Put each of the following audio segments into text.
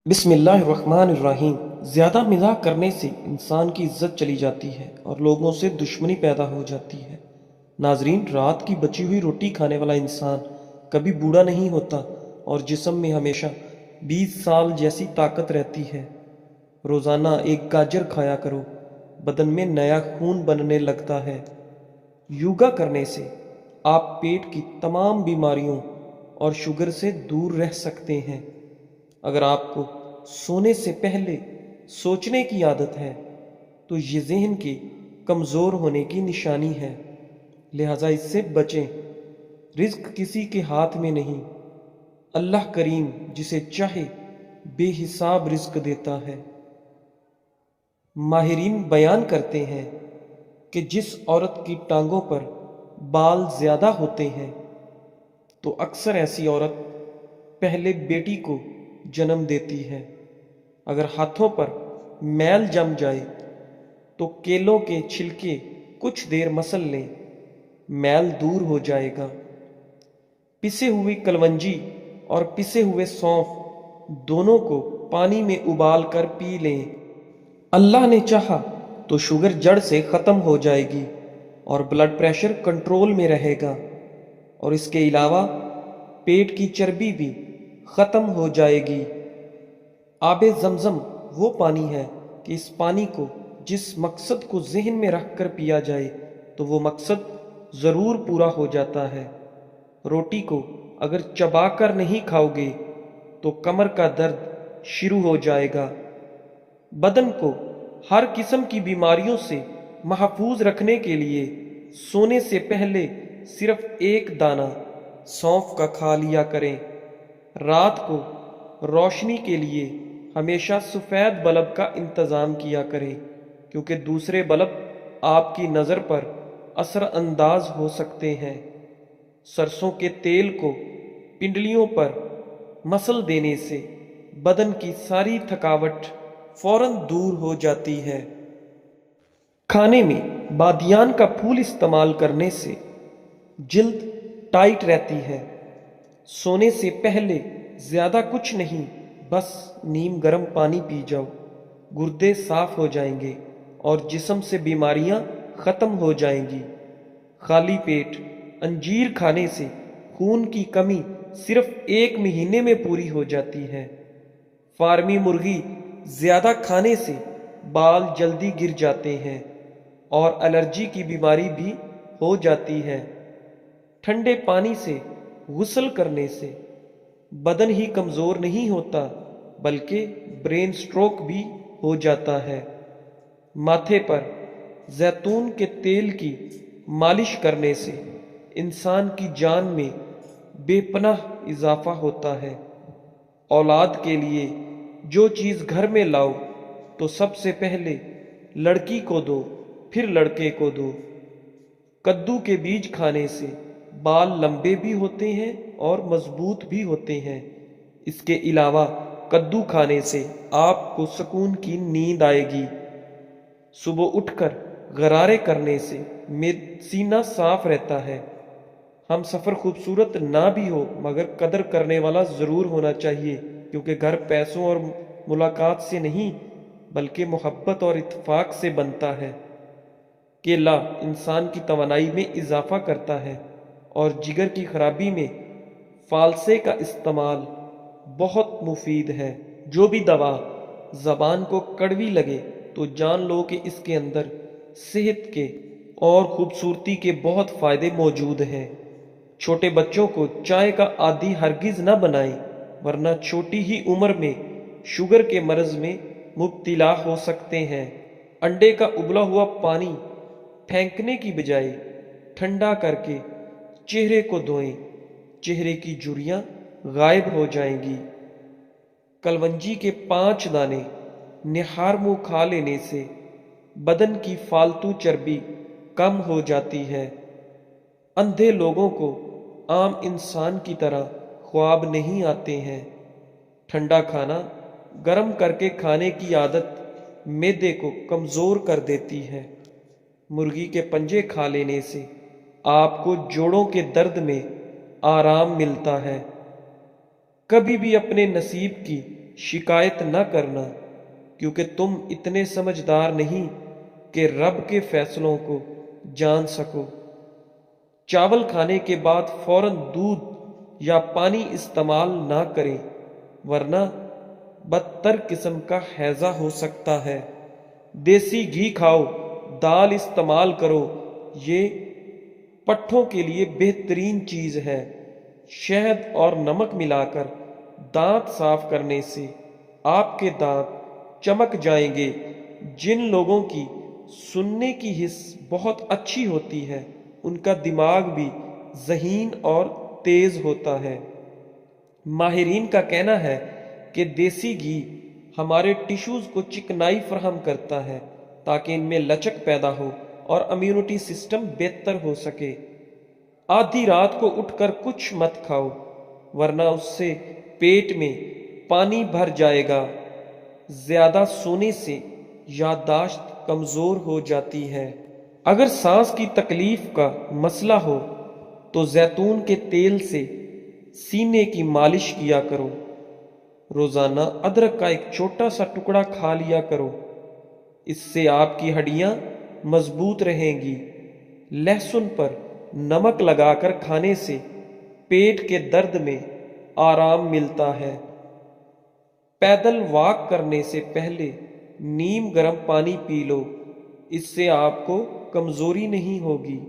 بسم اللہ الرحمن الرحیم۔ زیادہ مزاح کرنے سے انسان کی عزت چلی جاتی ہے اور لوگوں سے دشمنی پیدا ہو جاتی ہے۔ ناظرین، رات کی بچی ہوئی روٹی کھانے والا انسان کبھی بوڑھا نہیں ہوتا اور جسم میں ہمیشہ 20 سال جیسی طاقت رہتی ہے۔ روزانہ ایک گاجر کھایا کرو، بدن میں نیا خون بننے لگتا ہے۔ یوگا کرنے سے آپ پیٹ کی تمام بیماریوں اور شوگر سے دور رہ سکتے ہیں۔ اگر آپ کو سونے سے پہلے سوچنے کی عادت ہے تو یہ ذہن کے کمزور ہونے کی نشانی ہے، لہذا اس سے بچیں۔ رزق کسی کے ہاتھ میں نہیں، اللہ کریم جسے چاہے بے حساب رزق دیتا ہے۔ ماہرین بیان کرتے ہیں کہ جس عورت کی ٹانگوں پر بال زیادہ ہوتے ہیں تو اکثر ایسی عورت پہلے بیٹی کو جنم دیتی ہے۔ اگر ہاتھوں پر میل جم جائے تو کیلوں کے چھلکے کچھ دیر مسل لیں، میل دور ہو جائے گا۔ پسے ہوئی کلونجی اور پسے ہوئے سونف دونوں کو پانی میں ابال کر پی لیں، اللہ نے چاہا تو شوگر جڑ سے ختم ہو جائے گی اور بلڈ پریشر کنٹرول میں رہے گا، اور اس کے علاوہ پیٹ کی چربی بھی ختم ہو جائے گی۔ آب زمزم وہ پانی ہے کہ اس پانی کو جس مقصد کو ذہن میں رکھ کر پیا جائے تو وہ مقصد ضرور پورا ہو جاتا ہے۔ روٹی کو اگر چبا کر نہیں کھاؤ گے تو کمر کا درد شروع ہو جائے گا۔ بدن کو ہر قسم کی بیماریوں سے محفوظ رکھنے کے لیے سونے سے پہلے صرف ایک دانہ سونف کا کھا لیا کریں۔ رات کو روشنی کے لیے ہمیشہ سفید بلب کا انتظام کیا کریں، کیونکہ دوسرے بلب آپ کی نظر پر اثر انداز ہو سکتے ہیں۔ سرسوں کے تیل کو پنڈلیوں پر مسل دینے سے بدن کی ساری تھکاوٹ فوراً دور ہو جاتی ہے۔ کھانے میں بادیان کا پھول استعمال کرنے سے جلد ٹائٹ رہتی ہے۔ سونے سے پہلے زیادہ کچھ نہیں، بس نیم گرم پانی پی جاؤ، گردے صاف ہو جائیں گے اور جسم سے بیماریاں ختم ہو جائیں گی۔ خالی پیٹ انجیر کھانے سے خون کی کمی صرف 1 مہینے میں پوری ہو جاتی ہے۔ فارمی مرغی زیادہ کھانے سے بال جلدی گر جاتے ہیں اور الرجی کی بیماری بھی ہو جاتی ہے۔ ٹھنڈے پانی سے غسل کرنے سے بدن ہی کمزور نہیں ہوتا بلکہ برین سٹروک بھی ہو جاتا ہے۔ ماتھے پر زیتون کے تیل کی مالش کرنے سے انسان کی جان میں بے پناہ اضافہ ہوتا ہے۔ اولاد کے لیے جو چیز گھر میں لاؤ تو سب سے پہلے لڑکی کو دو، پھر لڑکے کو دو۔ کدو کے بیج کھانے سے بال لمبے بھی ہوتے ہیں اور مضبوط بھی ہوتے ہیں۔ اس کے علاوہ کدو کھانے سے آپ کو سکون کی نیند آئے گی۔ صبح اٹھ کر غرارے کرنے سے سینہ صاف رہتا ہے۔ ہم سفر خوبصورت نہ بھی ہو مگر قدر کرنے والا ضرور ہونا چاہیے، کیونکہ گھر پیسوں اور ملاقات سے نہیں بلکہ محبت اور اتفاق سے بنتا ہے۔ کیلا انسان کی توانائی میں اضافہ کرتا ہے اور جگر کی خرابی میں فالسے کا استعمال بہت مفید ہے۔ جو بھی دوا زبان کو کڑوی لگے تو جان لو کہ اس کے اندر صحت کے اور خوبصورتی کے بہت فائدے موجود ہیں۔ چھوٹے بچوں کو چائے کا عادی ہرگز نہ بنائیں، ورنہ چھوٹی ہی عمر میں شوگر کے مرض میں مبتلا ہو سکتے ہیں۔ انڈے کا ابلا ہوا پانی پھینکنے کی بجائے ٹھنڈا کر کے چہرے کو دھوئیں، چہرے کی جھریاں غائب ہو جائیں گی۔ کلونجی کے 5 دانے نہار منہ کھا لینے سے بدن کی فالتو چربی کم ہو جاتی ہے۔ اندھے لوگوں کو عام انسان کی طرح خواب نہیں آتے ہیں۔ ٹھنڈا کھانا گرم کر کے کھانے کی عادت معدے کو کمزور کر دیتی ہے۔ مرغی کے پنجے کھا لینے سے آپ کو جوڑوں کے درد میں آرام ملتا ہے۔ کبھی بھی اپنے نصیب کی شکایت نہ کرنا، کیونکہ تم اتنے سمجھدار نہیں کہ رب کے فیصلوں کو جان سکو۔ چاول کھانے کے بعد فوراً دودھ یا پانی استعمال نہ کریں، ورنہ بدتر قسم کا ہیضہ ہو سکتا ہے۔ دیسی گھی کھاؤ، دال استعمال کرو، یہ پٹھوں کے لیے بہترین چیز ہے۔ شہد اور نمک ملا کر دانت صاف کرنے سے آپ کے دانت چمک جائیں گے۔ جن لوگوں کی سننے کی حس بہت اچھی ہوتی ہے ان کا دماغ بھی ذہین اور تیز ہوتا ہے۔ ماہرین کا کہنا ہے کہ دیسی گھی ہمارے ٹشوز کو چکنائی فراہم کرتا ہے تاکہ ان میں لچک پیدا ہو اور امیونٹی سسٹم بہتر ہو سکے۔ آدھی رات کو اٹھ کر کچھ مت کھاؤ، ورنہ اس سے پیٹ میں پانی بھر جائے گا۔ زیادہ سونے سے یادداشت کمزور ہو جاتی ہے۔ اگر سانس کی تکلیف کا مسئلہ ہو تو زیتون کے تیل سے سینے کی مالش کیا کرو۔ روزانہ ادرک کا ایک چھوٹا سا ٹکڑا کھا لیا کرو، اس سے آپ کی ہڈیاں مضبوط رہیں گی۔ لہسن پر نمک لگا کر کھانے سے پیٹ کے درد میں آرام ملتا ہے۔ پیدل واک کرنے سے پہلے نیم گرم پانی پی لو، اس سے آپ کو کمزوری نہیں ہوگی۔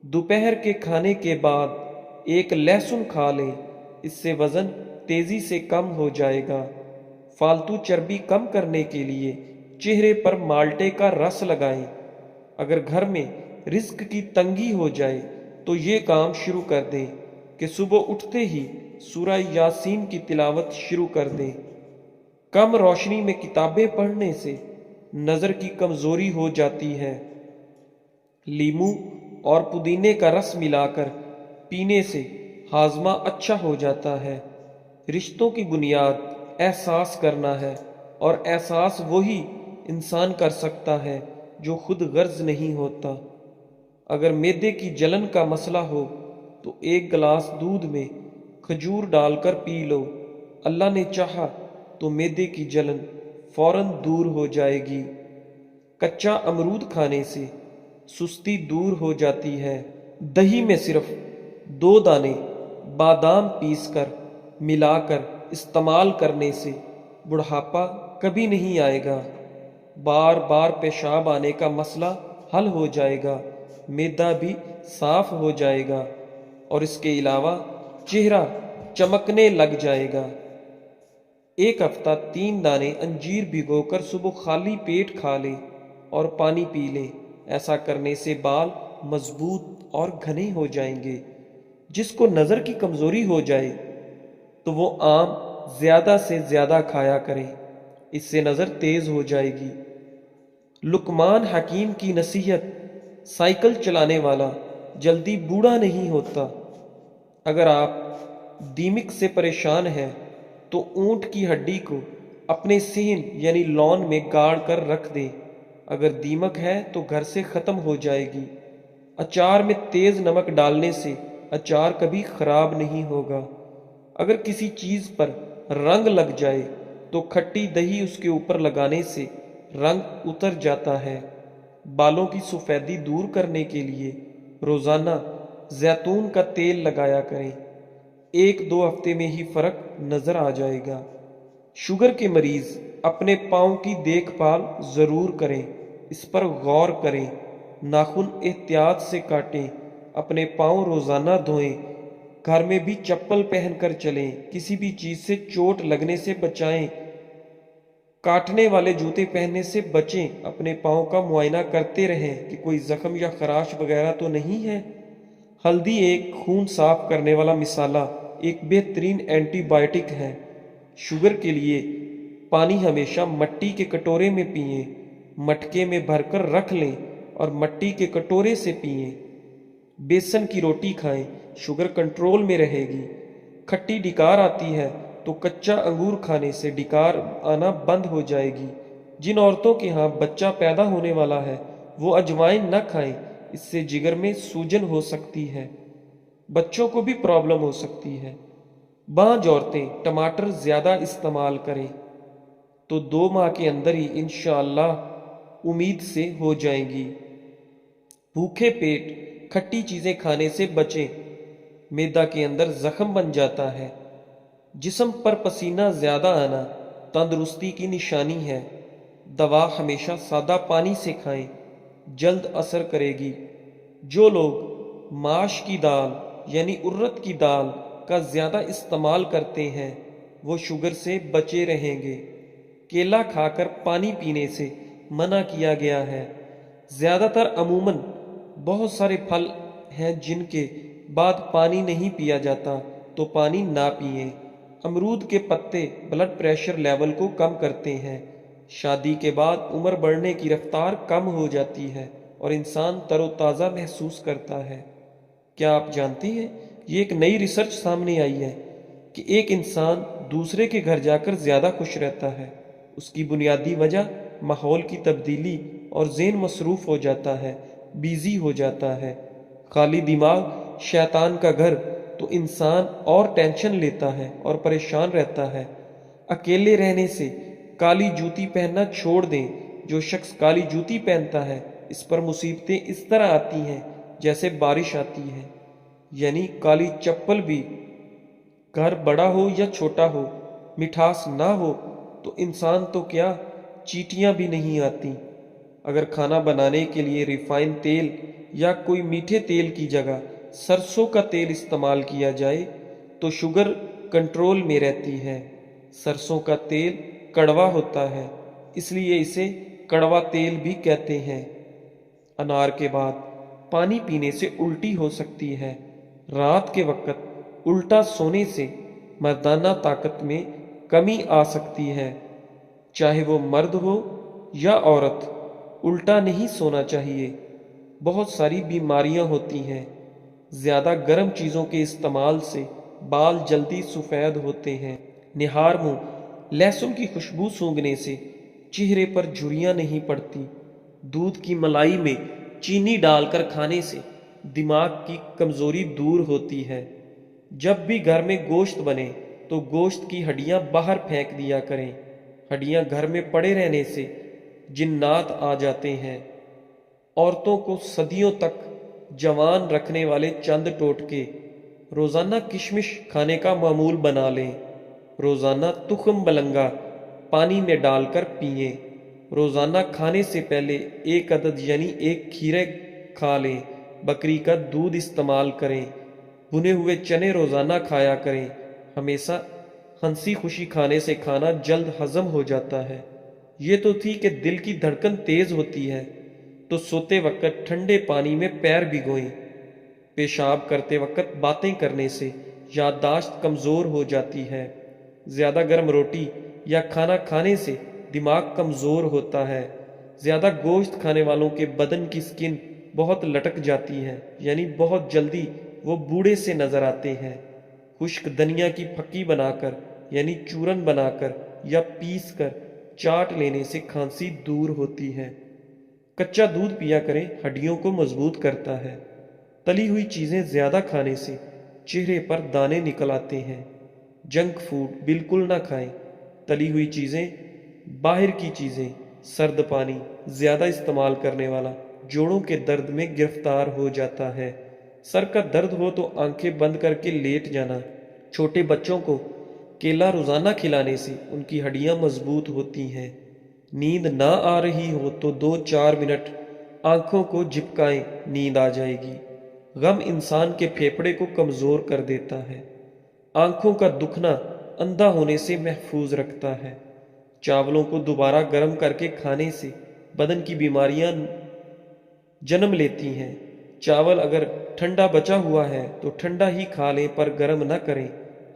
دوپہر کے کھانے کے بعد ایک لہسن کھا لیں، اس سے وزن تیزی سے کم ہو جائے گا۔ فالتو چربی کم کرنے کے لیے چہرے پر مالٹے کا رس لگائیں۔ اگر گھر میں رزق کی تنگی ہو جائے تو یہ کام شروع کر دیں کہ صبح اٹھتے ہی سورہ یاسین کی تلاوت شروع کر دیں۔ کم روشنی میں کتابیں پڑھنے سے نظر کی کمزوری ہو جاتی ہے۔ لیموں اور پودینے کا رس ملا کر پینے سے ہاضمہ اچھا ہو جاتا ہے۔ رشتوں کی بنیاد احساس کرنا ہے، اور احساس وہی انسان کر سکتا ہے جو خود غرض نہیں ہوتا۔ اگر معدے کی جلن کا مسئلہ ہو تو ایک گلاس دودھ میں کھجور ڈال کر پی لو، اللہ نے چاہا تو معدے کی جلن فوراً دور ہو جائے گی۔ کچا امرود کھانے سے سستی دور ہو جاتی ہے۔ دہی میں صرف 2 دانے بادام پیس کر ملا کر استعمال کرنے سے بڑھاپا کبھی نہیں آئے گا۔ بار بار پیشاب آنے کا مسئلہ حل ہو جائے گا، معدہ بھی صاف ہو جائے گا، اور اس کے علاوہ چہرہ چمکنے لگ جائے گا۔ ایک ہفتہ 3 دانے انجیر بھگو کر صبح خالی پیٹ کھا لیں اور پانی پی لیں۔ ایسا کرنے سے بال مضبوط اور گھنے ہو جائیں گے۔ جس کو نظر کی کمزوری ہو جائے تو وہ آم زیادہ سے زیادہ کھایا کریں، اس سے نظر تیز ہو جائے گی۔ لقمان حکیم کی نصیحت: سائیکل چلانے والا جلدی بوڑھا نہیں ہوتا۔ اگر آپ دیمک سے پریشان ہیں تو اونٹ کی ہڈی کو اپنے صحن یعنی لون میں گاڑ کر رکھ دیں۔ اگر دیمک ہے تو گھر سے ختم ہو جائے گی۔ اچار میں تیز نمک ڈالنے سے اچار کبھی خراب نہیں ہوگا۔ اگر کسی چیز پر رنگ لگ جائے تو کھٹی دہی اس کے اوپر لگانے سے رنگ اتر جاتا ہے۔ بالوں کی سفیدی دور کرنے کے لیے روزانہ زیتون کا تیل لگایا کریں، 1-2 ہفتے میں ہی فرق نظر آ جائے گا۔ شوگر کے مریض اپنے پاؤں کی دیکھ بھال ضرور کریں، اس پر غور کریں۔ ناخن احتیاط سے کاٹیں، اپنے پاؤں روزانہ دھوئیں، گھر میں بھی چپل پہن کر چلیں، کسی بھی چیز سے چوٹ لگنے سے بچائیں، کاٹنے والے جوتے پہننے سے بچیں، اپنے پاؤں کا معائنہ کرتے رہیں کہ کوئی زخم یا خراش وغیرہ تو نہیں ہے۔ ہلدی ایک خون صاف کرنے والا مصالحہ، ایک بہترین اینٹی بائیوٹک ہے۔ شوگر کے لیے پانی ہمیشہ مٹی کے کٹورے میں پئیں، مٹکے میں بھر کر رکھ لیں اور مٹی کے کٹورے سے پئیں۔ بیسن کی روٹی کھائیں، شوگر کنٹرول میں رہے گی۔ کھٹی ڈکار آتی ہے تو کچا انگور کھانے سے ڈکار آنا بند ہو جائے گی۔ جن عورتوں کے ہاں بچہ پیدا ہونے والا ہے وہ اجوائن نہ کھائیں، اس سے جگر میں سوجن ہو سکتی ہے، بچوں کو بھی پرابلم ہو سکتی ہے۔ بعض عورتیں ٹماٹر زیادہ استعمال کریں تو 2 ماہ کے اندر ہی انشاءاللہ امید سے ہو جائیں گی۔ بھوکے پیٹ کھٹی چیزیں کھانے سے بچیں، معدہ کے اندر زخم بن جاتا ہے۔ جسم پر پسینہ زیادہ آنا تندرستی کی نشانی ہے۔ دوا ہمیشہ سادہ پانی سے کھائیں، جلد اثر کرے گی۔ جو لوگ ماش کی دال یعنی ارد کی دال کا زیادہ استعمال کرتے ہیں وہ شوگر سے بچے رہیں گے۔ کیلا کھا کر پانی پینے سے منع کیا گیا ہے۔ زیادہ تر عموماً بہت سارے پھل ہیں جن کے بعد پانی نہیں پیا جاتا تو پانی نہ پئیں۔ امرود کے پتے بلڈ پریشر لیول کو کم کرتے ہیں۔ شادی کے بعد عمر بڑھنے کی رفتار کم ہو جاتی ہے اور انسان تر و تازہ محسوس کرتا ہے۔ کیا آپ جانتے ہیں یہ ایک نئی ریسرچ سامنے آئی ہے کہ ایک انسان دوسرے کے گھر جا کر زیادہ خوش رہتا ہے۔ اس کی بنیادی وجہ ماحول کی تبدیلی اور ذہن مصروف ہو جاتا ہے، بیزی ہو جاتا ہے۔ خالی دماغ شیطان کا گھر، تو انسان اور ٹینشن لیتا ہے اور پریشان رہتا ہے۔ اکیلے رہنے سے کالی جوتی پہننا چھوڑ دیں۔ جو شخص کالی جوتی پہنتا ہے اس پر مصیبتیں اس طرح آتی ہیں جیسے بارش آتی ہے۔ یعنی کالی چپل بھی، گھر بڑا ہو یا چھوٹا ہو، مٹھاس نہ ہو تو انسان تو کیا چیٹیاں بھی نہیں آتی۔ اگر کھانا بنانے کے لیے ریفائن تیل یا کوئی میٹھے تیل کی جگہ سرسوں کا تیل استعمال کیا جائے تو شوگر کنٹرول میں رہتی ہے۔ سرسوں کا تیل کڑوا ہوتا ہے، اس لیے اسے کڑوا تیل بھی کہتے ہیں۔ انار کے بعد پانی پینے سے الٹی ہو سکتی ہے۔ رات کے وقت الٹا سونے سے مردانہ طاقت میں کمی آ سکتی ہے۔ چاہے وہ مرد ہو یا عورت، الٹا نہیں سونا چاہیے۔ بہت ساری بیماریاں ہوتی ہیں۔ زیادہ گرم چیزوں کے استعمال سے بال جلدی سفید ہوتے ہیں۔ نہار منہ لہسن کی خوشبو سونگھنے سے چہرے پر جھریاں نہیں پڑتی۔ دودھ کی ملائی میں چینی ڈال کر کھانے سے دماغ کی کمزوری دور ہوتی ہے۔ جب بھی گھر میں گوشت بنے تو گوشت کی ہڈیاں باہر پھینک دیا کریں۔ ہڈیاں گھر میں پڑے رہنے سے جنات آ جاتے ہیں۔ عورتوں کو صدیوں تک جوان رکھنے والے چند ٹوٹکے: روزانہ کشمش کھانے کا معمول بنا لیں۔ روزانہ تخم ملنگا پانی میں ڈال کر پئیں۔ روزانہ کھانے سے پہلے 1 عدد یعنی 1 کھیرے کھا لیں۔ بکری کا دودھ استعمال کریں۔ بھنے ہوئے چنے روزانہ کھایا کریں۔ ہمیشہ ہنسی خوشی کھانے سے کھانا جلد ہضم ہو جاتا ہے۔ یہ تو تھی کہ دل کی دھڑکن تیز ہوتی ہے تو سوتے وقت ٹھنڈے پانی میں پیر بھگوئیں۔ پیشاب کرتے وقت باتیں کرنے سے یادداشت کمزور ہو جاتی ہے۔ زیادہ گرم روٹی یا کھانا کھانے سے دماغ کمزور ہوتا ہے۔ زیادہ گوشت کھانے والوں کے بدن کی سکن بہت لٹک جاتی ہے، یعنی بہت جلدی وہ بوڑھے سے نظر آتے ہیں۔ خشک دھنیا کی پھکی بنا کر یعنی چورن بنا کر یا پیس کر چاٹ لینے سے کھانسی دور ہوتی ہے۔ کچا دودھ پیا کریں، ہڈیوں کو مضبوط کرتا ہے۔ تلی ہوئی چیزیں زیادہ کھانے سے چہرے پر دانے نکل آتے ہیں۔ جنک فوڈ بالکل نہ کھائیں۔ تلی ہوئی چیزیں، باہر کی چیزیں، سرد پانی زیادہ استعمال کرنے والا جوڑوں کے درد میں گرفتار ہو جاتا ہے۔ سر کا درد ہو تو آنکھیں بند کر کے لیٹ جانا۔ چھوٹے بچوں کو کیلا روزانہ کھلانے سے ان کی ہڈیاں مضبوط ہوتی ہیں۔ نیند نہ آ رہی ہو تو 2-4 منٹ آنکھوں کو جھپکائیں، نیند آ جائے گی۔ غم انسان کے پھیپھڑے کو کمزور کر دیتا ہے۔ آنکھوں کا دکھنا اندھا ہونے سے محفوظ رکھتا ہے۔ چاولوں کو دوبارہ گرم کر کے کھانے سے بدن کی بیماریاں جنم لیتی ہیں۔ چاول اگر ٹھنڈا بچا ہوا ہے تو ٹھنڈا ہی کھا لیں پر گرم نہ کریں۔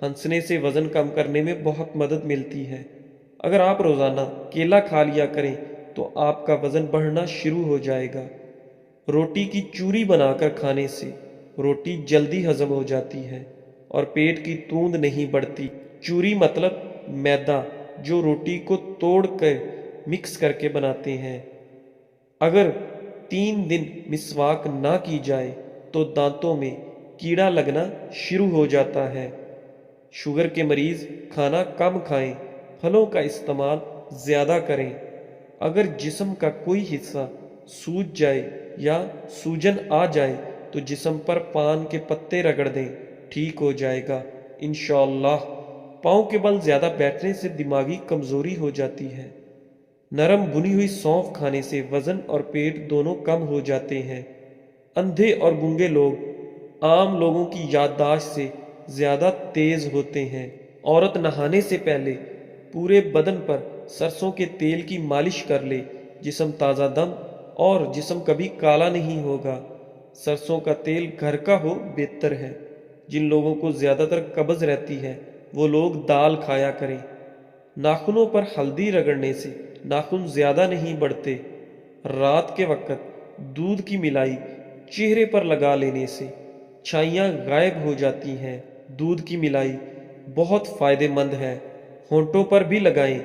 ہنسنے سے وزن کم کرنے میں بہت مدد ملتی ہے۔ اگر آپ روزانہ کیلا کھا لیا کریں تو آپ کا وزن بڑھنا شروع ہو جائے گا۔ روٹی کی چوری بنا کر کھانے سے روٹی جلدی ہضم ہو جاتی ہے اور پیٹ کی توند نہیں بڑھتی۔ چوری مطلب میدا جو روٹی کو توڑ کر مکس کر کے بناتے ہیں۔ اگر 3 دن مسواک نہ کی جائے تو دانتوں میں کیڑا لگنا شروع ہو جاتا ہے۔ شوگر کے مریض کھانا کم کھائیں، پھلوں کا استعمال زیادہ کریں۔ اگر جسم کا کوئی حصہ سوج جائے یا سوجن آ جائے تو جسم پر پان کے پتے رگڑ دیں، ٹھیک ہو جائے گا انشاءاللہ۔ پاؤں کے بل زیادہ بیٹھنے سے دماغی کمزوری ہو جاتی ہے۔ نرم بنی ہوئی سونف کھانے سے وزن اور پیٹ دونوں کم ہو جاتے ہیں۔ اندھے اور گونگے لوگ عام لوگوں کی یادداشت سے زیادہ تیز ہوتے ہیں۔ عورت نہانے سے پہلے پورے بدن پر سرسوں کے تیل کی مالش کر لے، جسم تازہ دم اور جسم کبھی کالا نہیں ہوگا۔ سرسوں کا تیل گھر کا ہو بہتر ہے۔ جن لوگوں کو زیادہ تر قبض رہتی ہے وہ لوگ دال کھایا کریں۔ ناخنوں پر ہلدی رگڑنے سے ناخن زیادہ نہیں بڑھتے۔ رات کے وقت دودھ کی ملائی چہرے پر لگا لینے سے چھائیاں غائب ہو جاتی ہیں۔ دودھ کی ملائی بہت فائدہ مند ہے، ہونٹوں پر بھی لگائیں،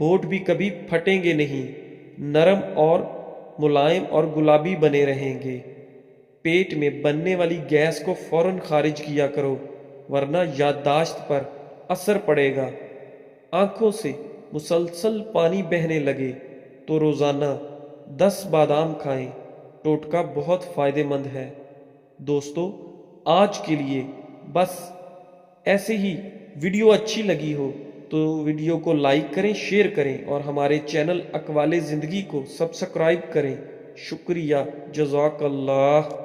ہونٹ بھی کبھی پھٹیں گے نہیں، نرم اور ملائم اور گلابی بنے رہیں گے۔ پیٹ میں بننے والی گیس کو فوراً خارج کیا کرو ورنہ یادداشت پر اثر پڑے گا۔ آنکھوں سے مسلسل پانی بہنے لگے تو روزانہ 10 بادام کھائیں، ٹوٹکا بہت فائدہ مند ہے۔ دوستو، آج کے لیے بس ایسے ہی۔ ویڈیو اچھی لگی ہو تو ویڈیو کو لائک کریں، شیئر کریں اور ہمارے چینل اقوال زندگی کو سبسکرائب کریں۔ شکریہ، جزاک اللہ۔